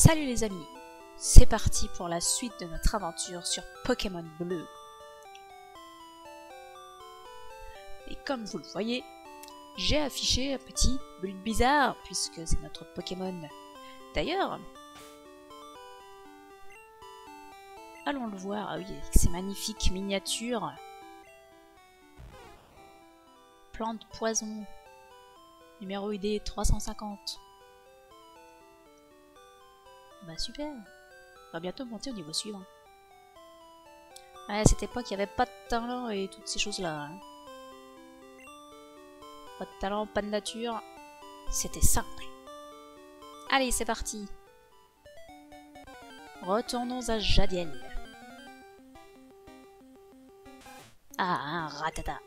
Salut les amis, c'est parti pour la suite de notre aventure sur Pokémon Bleu. Et comme vous le voyez, j'ai affiché un petit Bulbizarre puisque c'est notre Pokémon. D'ailleurs, allons le voir. Ah oui, avec ces magnifiques miniatures. Plante poison, numéro ID 350. Bah super, on va bientôt monter au niveau suivant. Ouais, à cette époque, il n'y avait pas de talent et toutes ces choses-là. Hein. Pas de talent, pas de nature. C'était simple. Allez, c'est parti. Retournons à Jadiel. Ah, un ratata.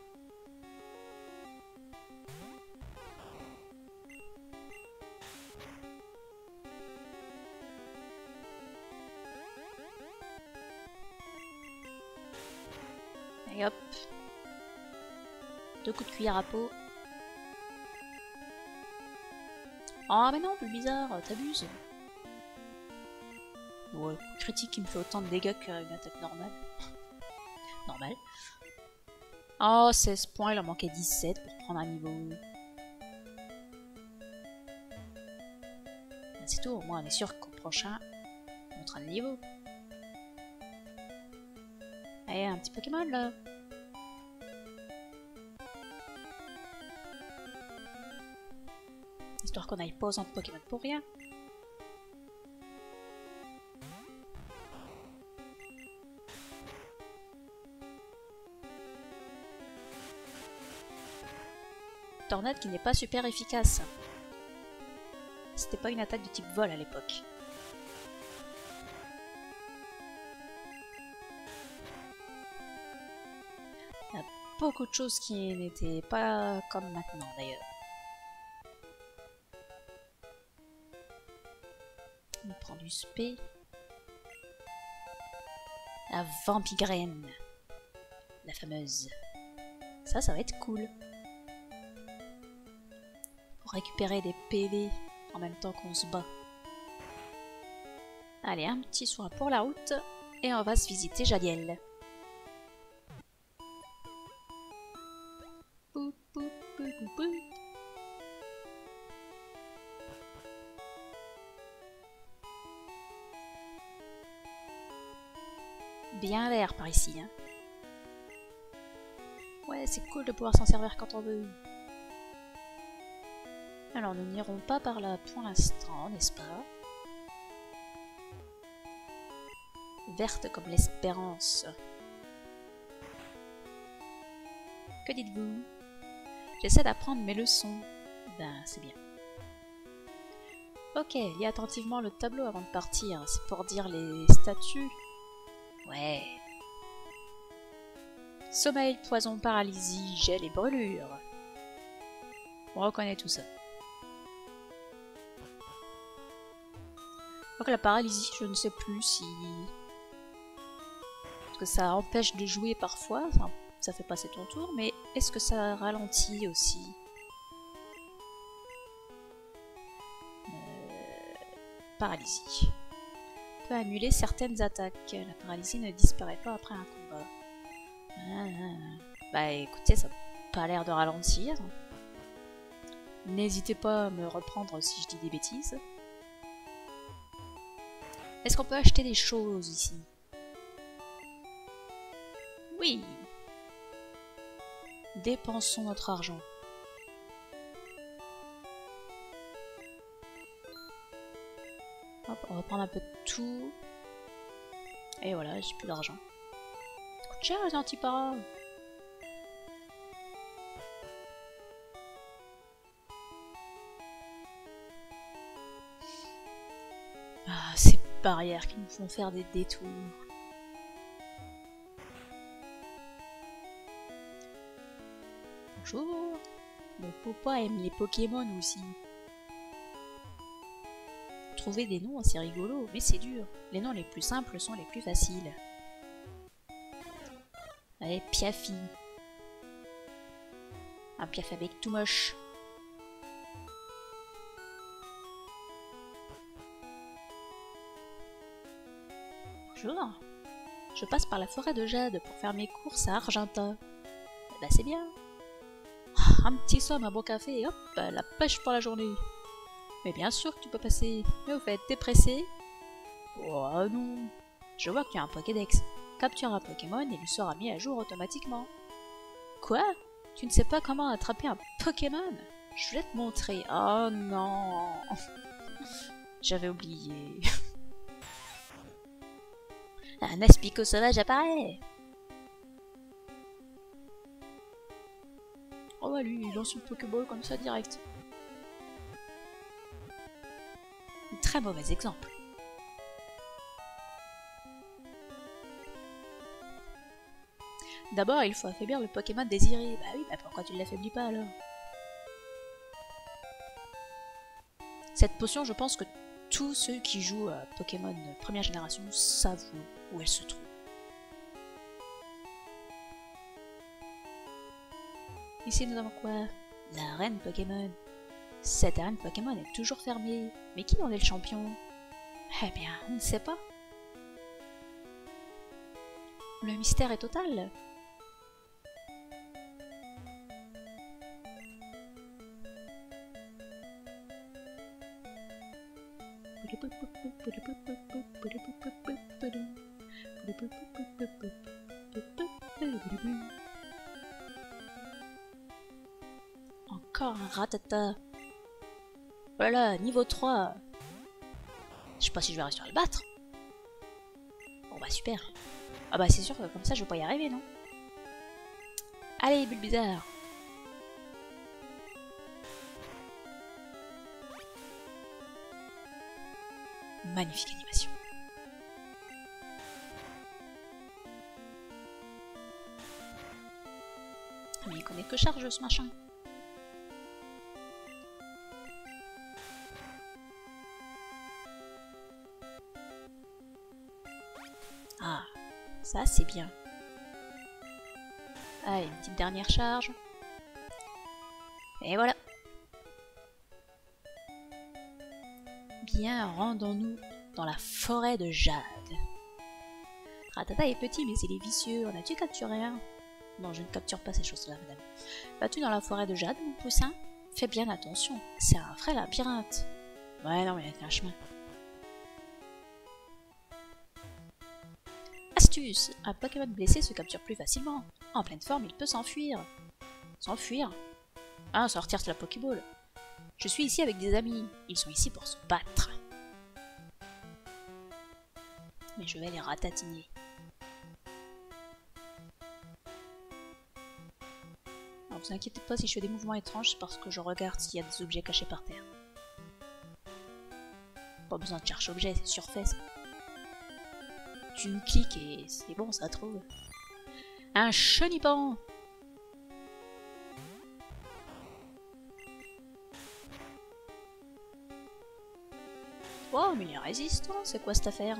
Et hop. 2 coups de cuillère à peau. Oh mais non, plus bizarre, t'abuses. Ouais, critique qui me fait autant de dégâts qu'une attaque normale. Normal. Oh, 16 points, il en manquait 17 pour prendre un niveau. C'est tout, au moins on est sûr qu'au prochain, on montre un niveau. Allez, un petit Pokémon là. Histoire qu'on aille pas aux centres Pokémon pour rien. Tornade qui n'est pas super efficace. C'était pas une attaque de type vol à l'époque. Il y a beaucoup de choses qui n'étaient pas comme maintenant d'ailleurs. On prend du spé. La vampigraine. La fameuse. Ça va être cool. Pour récupérer des PV en même temps qu'on se bat. Allez, un petit soin pour la route. Et on va se visiter Jadiel. Bien vert par ici. Hein. Ouais, c'est cool de pouvoir s'en servir quand on veut. Alors, nous n'irons pas par là pour l'instant, n'est-ce pas? Verte comme l'espérance. Que dites-vous? J'essaie d'apprendre mes leçons. Ben, c'est bien. Ok, lis attentivement le tableau avant de partir. C'est pour dire les statuts. Ouais. Sommeil, poison, paralysie, gel et brûlure. On reconnaît tout ça. Donc la paralysie, je ne sais plus si... Parce que ça empêche de jouer parfois, enfin, ça fait passer ton tour, mais est-ce que ça ralentit aussi? Paralysie. Peut annuler certaines attaques. La paralysie ne disparaît pas après un combat. Bah écoutez, ça n'a pas l'air de ralentir. N'hésitez pas à me reprendre si je dis des bêtises. Est-ce qu'on peut acheter des choses ici? Oui. Dépensons notre argent. Hop, on va prendre un peu de tout. Et voilà, j'ai plus d'argent. Ça coûte cher les antiparas. Ah, ces barrières qui nous font faire des détours. Bonjour. Mon papa aime les Pokémon aussi. Trouver des noms assez rigolos, mais c'est dur. Les noms les plus simples sont les plus faciles. Allez, Piafi. Un Piaf avec tout moche. Bonjour. Je passe par la forêt de Jade pour faire mes courses à Argenta. Eh ben c'est bien. Un petit somme, un bon café et hop, la pêche pour la journée. Mais bien sûr que tu peux passer. Mais au fait, t'es pressé? Oh non. Je vois que tu as un Pokédex. Capture un Pokémon et lui sera mis à jour automatiquement. Quoi? Tu ne sais pas comment attraper un Pokémon? Je vais te montrer. Oh non. J'avais oublié. Un aspico sauvage apparaît. Oh bah lui, il lance une Pokéball comme ça direct. Un très mauvais exemple. D'abord, il faut affaiblir le Pokémon désiré. Bah oui, bah pourquoi tu ne l'affaiblis pas alors? Cette potion, je pense que tous ceux qui jouent à Pokémon première génération savent où elle se trouve. Ici, nous avons quoi? L'arène Pokémon. Cette arène Pokémon est toujours fermée. Mais qui en est le champion? Eh bien, on ne sait pas. Le mystère est total. Encore un Rattata. Voilà, niveau 3. Je sais pas si je vais réussir à le battre. Bon bah super. Ah bah c'est sûr que comme ça je vais pas y arriver, non? Allez, Bulbizarre. Magnifique animation. Mais il connaît que charge ce machin. Ah, ça c'est bien. Allez, une petite dernière charge. Et voilà. Bien, rendons-nous dans la forêt de Jade. Rattata est petit, mais il est vicieux. En as-tu capturé un? Non, je ne capture pas ces choses-là, madame. Vas-tu dans la forêt de Jade, mon poussin? Fais bien attention, c'est un vrai labyrinthe. Ouais, non, mais il y a un chemin. Astuce! Un Pokémon blessé se capture plus facilement. En pleine forme, il peut s'enfuir. S'enfuir? Ah, sortir de la Pokéball. Je suis ici avec des amis. Ils sont ici pour se battre. Mais je vais les ratatiner. Alors vous inquiétez pas si je fais des mouvements étranges, c'est parce que je regarde s'il y a des objets cachés par terre. Pas besoin de chercher objet, c'est surfait ça. Tu cliques et c'est bon, ça trouve. Un chenipan! Wow, mais il est résistant, c'est quoi cette affaire?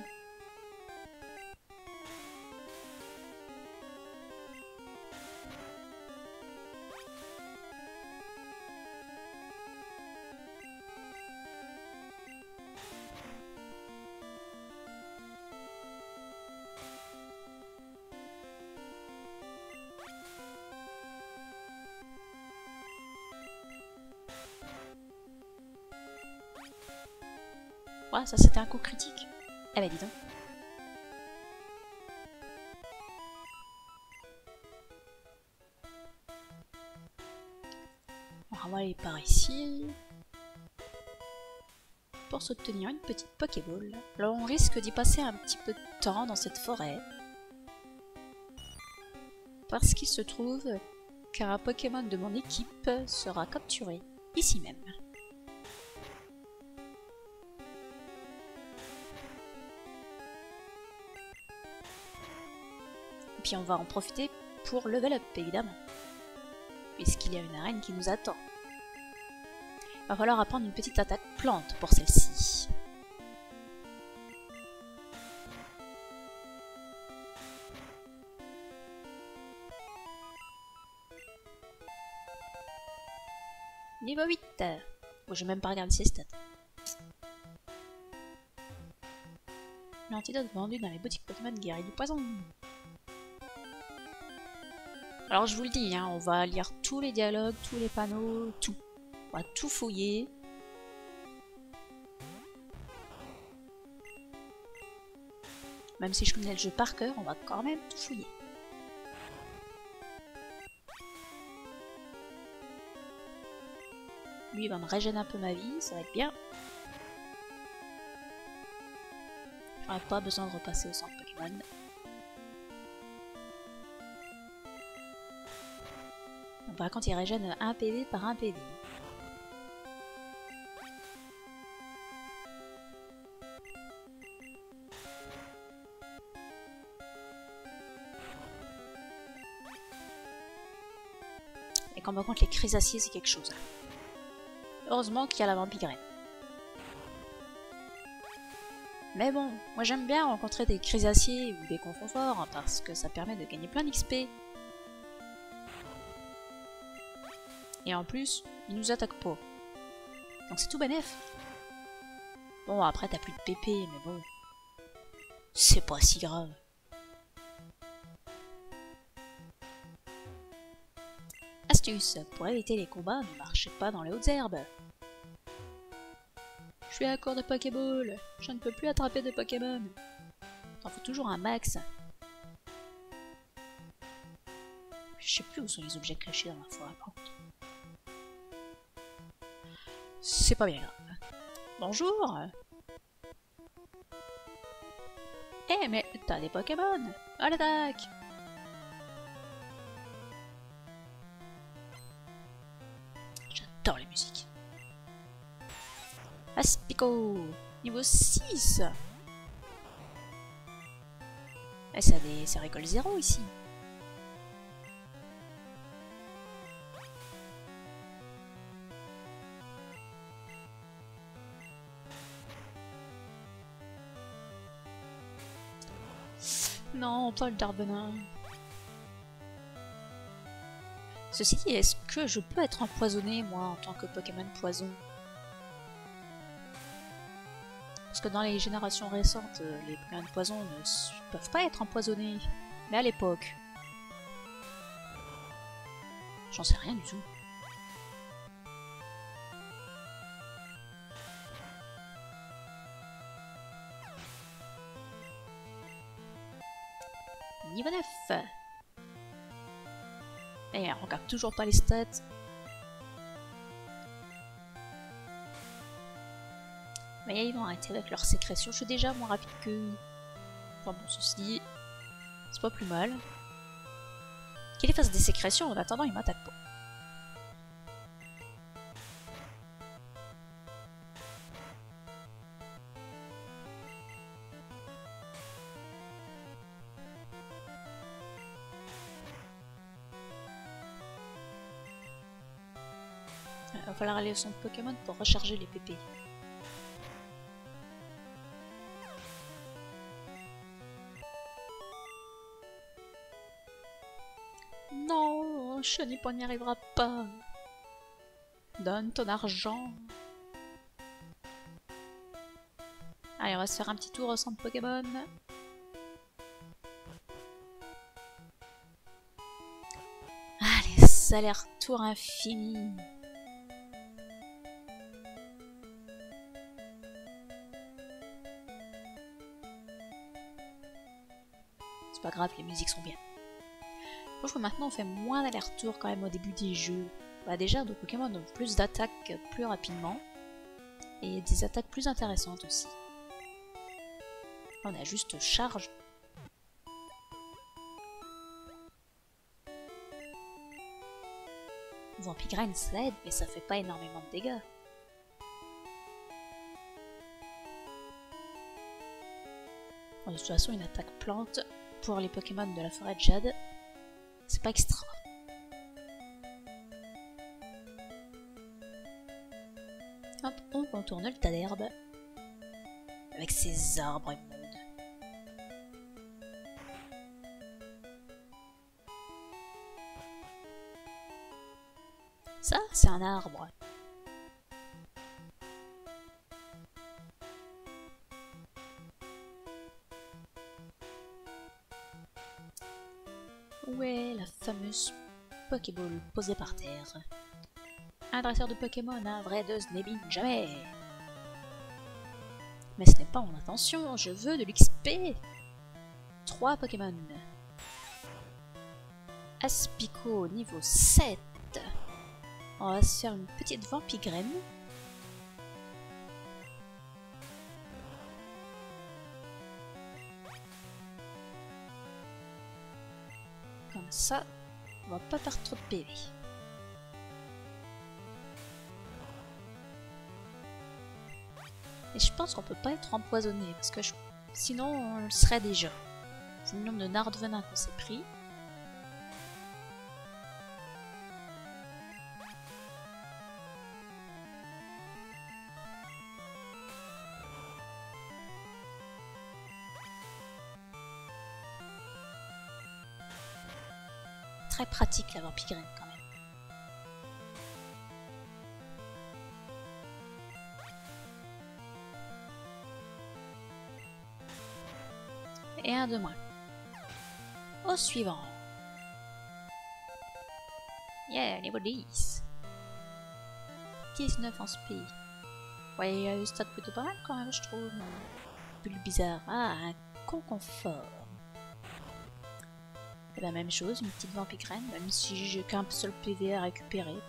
Ouais, ça c'était un coup critique. Eh ben dis donc. On va aller par ici. Pour s'obtenir une petite Pokéball. Alors on risque d'y passer un petit peu de temps dans cette forêt. Parce qu'il se trouve qu'un Pokémon de mon équipe sera capturé ici même. Et puis on va en profiter pour level up évidemment. Puisqu'il y a une arène qui nous attend. Il va falloir apprendre une petite attaque plante pour celle-ci. Niveau 8. Bon, je vais même pas regarder ses stats. l'antidote vendu dans les boutiques Pokémon guérit du poison. Alors je vous le dis, hein, on va lire tous les dialogues, tous les panneaux, tout. On va tout fouiller. Même si je connais le jeu par cœur, on va quand même tout fouiller. Lui il va me régénérer un peu ma vie, ça va être bien. J'aurais pas besoin de repasser au centre Pokémon. Par contre, il régène 1 PV par 1 PV. Et quand par contre, les Chrysaciers, c'est quelque chose. Heureusement qu'il y a la Vampigraine. Mais bon, moi j'aime bien rencontrer des Chrysaciers ou des Confonforts hein, parce que ça permet de gagner plein d'XP. Et en plus, ils nous attaquent pas. Donc c'est tout bénef. Bon, après t'as plus de PP, mais bon. C'est pas si grave. Astuce, pour éviter les combats, ne marchez pas dans les hautes herbes. Je suis à court de Pokéball. Je ne peux plus attraper de Pokémon. T'en faut toujours un max. Je sais plus où sont les objets cachés dans la forêt. C'est pas bien grave. Bonjour. Eh mais t'as des Pokémon. À l'attaque. J'adore les musiques. Aspico, niveau 6. Eh, ça récolte 0 ici. Non, pas le Darbenin. Ceci dit, est-ce que je peux être empoisonné, moi, en tant que Pokémon poison? Parce que dans les générations récentes, les Pokémon poison ne peuvent pas être empoisonnés. Mais à l'époque... J'en sais rien du tout. Niveau 9. Et on regarde toujours pas les stats. Mais ils vont arrêter avec leur sécrétion. Je suis déjà moins rapide que... Enfin bon, ceci dit, c'est pas plus mal. Qu'il fasse des sécrétions, en attendant, il m'attaque pas. Il va falloir aller au centre Pokémon pour recharger les PP. Non, Chenipan n'y arrivera pas. Donne ton argent. Allez, on va se faire un petit tour au centre Pokémon. Allez, allers-retours infini. C'est pas grave, les musiques sont bien. Je trouve que maintenant on fait moins d'allers-retours quand même au début des jeux. Bah déjà, nos Pokémon ont plus d'attaques plus rapidement. Et des attaques plus intéressantes aussi. On a juste charge. Vampigraine ça aide, mais ça fait pas énormément de dégâts. Bon, de toute façon, une attaque plante pour les Pokémon de la forêt de Jade, c'est pas extra. Hop, on contourne le tas d'herbes avec ces arbres immondes. Ça, c'est un arbre. Où est la fameuse Pokéball posée par terre? Un dresseur de Pokémon, un vrai de n'ébine jamais. Mais ce n'est pas mon intention, je veux de l'XP. 3 Pokémon. Aspico niveau 7. On va se faire une petite Vampigraine. Comme ça, on va pas perdre trop de PV. Et je pense qu'on peut pas être empoisonné, parce que sinon on le serait déjà. C'est le nombre de nards de venin qu'on s'est pris. Très pratique la Vampigraine quand même. Et un de moins. Au suivant. Yeah, niveau 10. 19 en spi. Ouais, il y a eu stade plutôt pas mal quand même, je trouve. Bulle bizarre. Ah, un conconfort. C'est la même chose, une petite Vampigraine, même si j'ai qu'un seul PV à récupérer. Bon.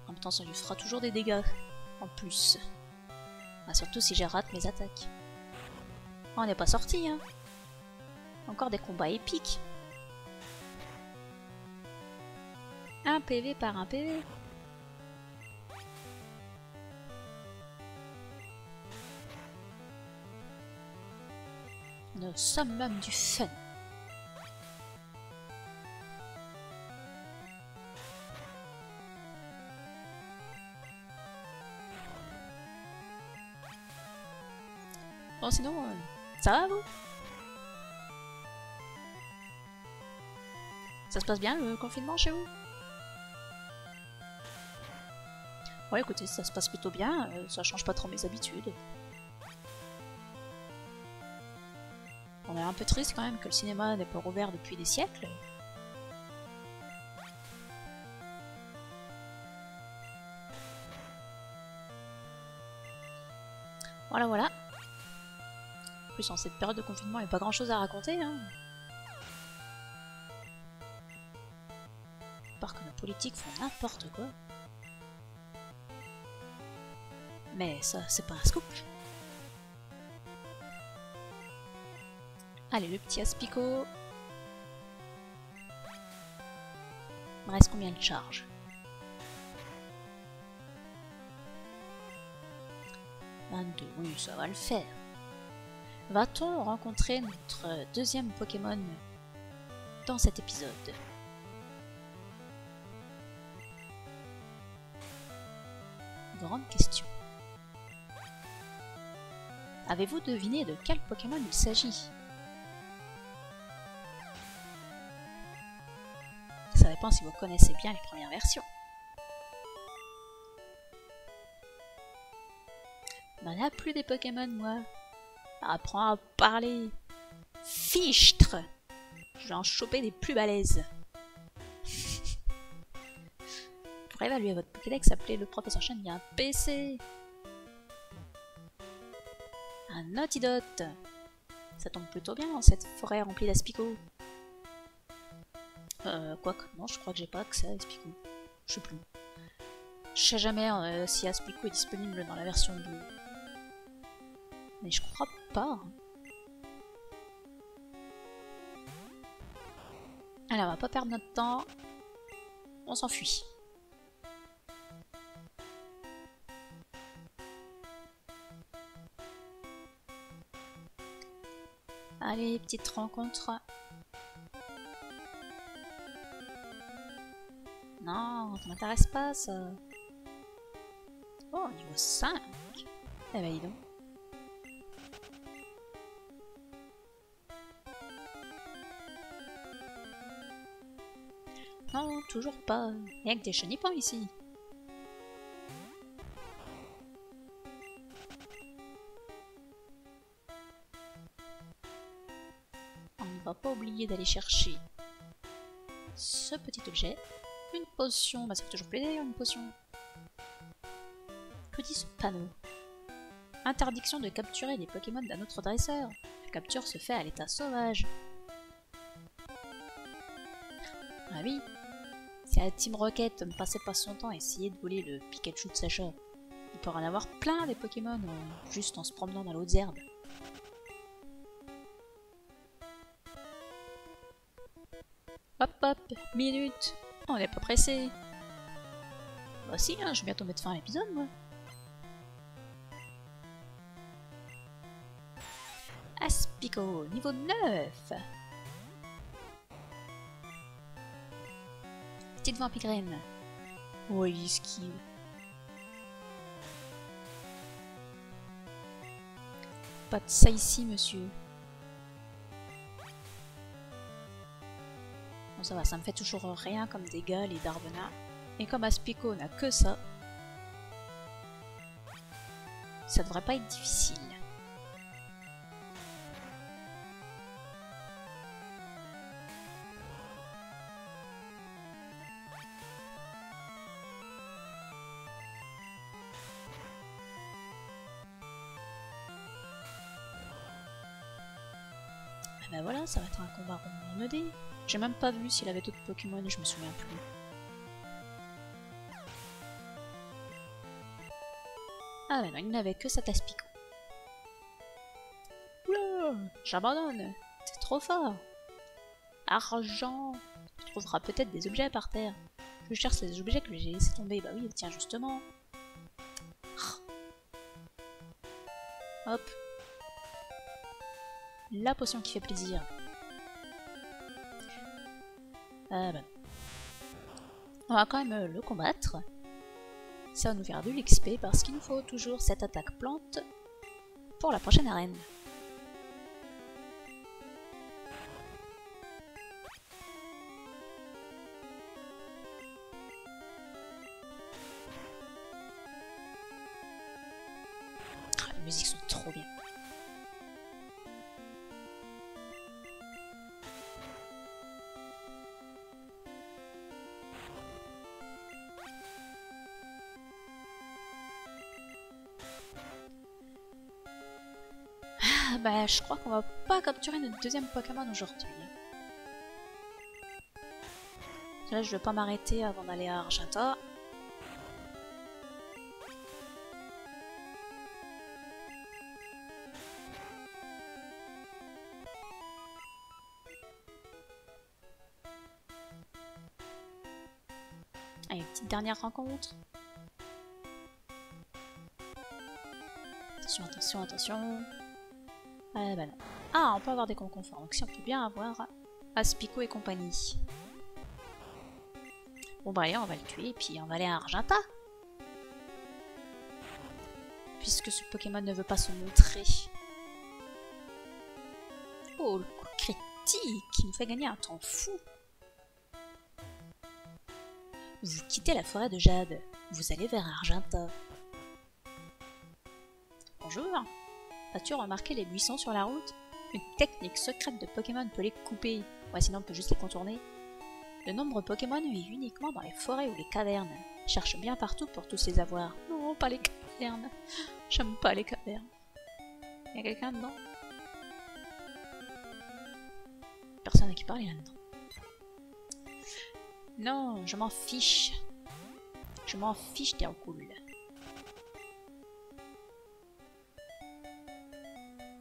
En même temps, ça lui fera toujours des dégâts. En plus. Bah, surtout si j'ai rate mes attaques. Oh, on n'est pas sorti, hein. Encore des combats épiques. Un PV par un PV. Le summum du fun. Bon, sinon, ça va, vous? Ça se passe bien, le confinement, chez vous? Ouais, écoutez, ça se passe plutôt bien, ça change pas trop mes habitudes. On est un peu triste quand même que le cinéma n'est pas rouvert depuis des siècles. Voilà, voilà. En plus, en cette période de confinement, il n'y a pas grand chose à raconter, hein. À part que nos politiques font n'importe quoi. Mais ça, c'est pas un scoop. Allez, le petit Aspico. Il me reste combien de charges? 22, oui, ça va le faire. Va-t-on rencontrer notre deuxième Pokémon dans cet épisode? Grande question. Avez-vous deviné de quel Pokémon il s'agit? Ça dépend si vous connaissez bien les premières versions. On n'en a plus des Pokémon, moi. Apprends à parler. Fichtre! Je vais en choper des plus balèzes. Pour évaluer votre Pokédex, appelez le professeur Chen, il y a un PC. Un antidote. Ça tombe plutôt bien dans cette forêt remplie d'Aspico. Quoique, non, je crois que j'ai pas accès à Aspico. Je sais plus. Je sais jamais si Aspico est disponible dans la version 2. Mais je crois pas. Alors, on va pas perdre notre temps. On s'enfuit. Allez, petite rencontre. Non, ça m'intéresse pas ça. Oh, niveau 5. Eh ben, dis donc. Non, toujours pas. Il n'y a que des chenipans ici. ne va pas oublier d'aller chercher ce petit objet. Une potion, bah ça fait toujours plaisir une potion. Que dit ce panneau? Interdiction de capturer les Pokémon d'un autre dresseur. La capture se fait à l'état sauvage. Ah oui. Si la Team Rocket ne passait pas son temps à essayer de voler le Pikachu de Sacha, il pourrait en avoir plein des Pokémon juste en se promenant dans l'eau herbe. Hop hop, minute. On n'est pas pressé. Bah si, hein, je vais bientôt mettre fin à l'épisode, moi. Aspico, niveau 9. Petite Vampigraine. Oh, il esquive. Pas de ça ici, monsieur. Bon, ça va, ça me fait toujours rien comme dégâts, les Darvenas. Et comme Aspico n'a que ça, ça devrait pas être difficile. Ben voilà, ça va être un combat en 2D. J'ai même pas vu s'il avait d'autres Pokémon, je me souviens plus. Ah ben non, il n'avait que cet Aspico. Oula, j'abandonne. C'est trop fort. Argent. Tu trouveras peut-être des objets par terre. Je cherche les objets que j'ai laissés tomber. Bah oui, tiens, justement. Hop. La potion qui fait plaisir. Ben. On va quand même le combattre. Ça va nous faire de l'XP parce qu'il nous faut toujours cette attaque plante pour la prochaine arène. Ah, les musiques sont trop bien. Bah, je crois qu'on va pas capturer notre deuxième Pokémon aujourd'hui. Là, je vais pas m'arrêter avant d'aller à Argenta. Allez, petite dernière rencontre. Attention, attention, attention. Bah non. Ah, on peut avoir des conconforts. Donc si on peut bien avoir Aspico et compagnie. Bon bah allez, on va le tuer et puis on va aller à Argenta. Puisque ce Pokémon ne veut pas se montrer. Oh, le coup critique qui nous fait gagner un temps fou. Vous quittez la forêt de Jade. Vous allez vers Argenta. Bonjour. As-tu remarqué les buissons sur la route? Une technique secrète de Pokémon peut les couper. Ouais, sinon on peut juste les contourner. Le nombre de Pokémon vit uniquement dans les forêts ou les cavernes. Cherche bien partout pour tous les avoir. Non, pas les cavernes. J'aime pas les cavernes. Y'a quelqu'un dedans? Personne à qui parler là-dedans. Non, je m'en fiche. Je m'en fiche, t'es en cool.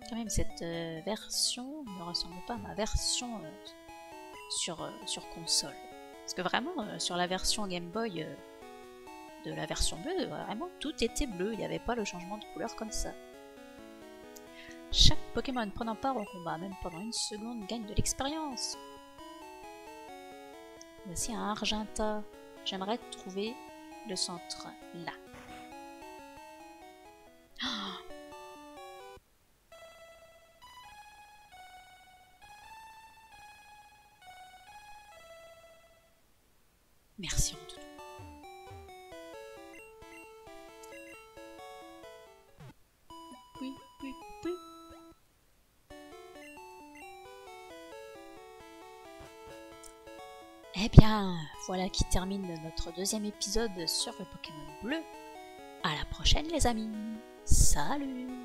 Quand même, cette version ne ressemble pas à ma version sur console. Parce que vraiment, sur la version Game Boy de la version 2, vraiment tout était bleu, il n'y avait pas le changement de couleur comme ça. Chaque Pokémon prenant part au combat, même pendant une seconde, gagne de l'expérience. Voici un Argenta. J'aimerais trouver le centre là. Oh, merci en tout cas. Oui, oui, oui. Eh bien, voilà qui termine notre deuxième épisode sur le Pokémon bleu. À la prochaine les amis. Salut!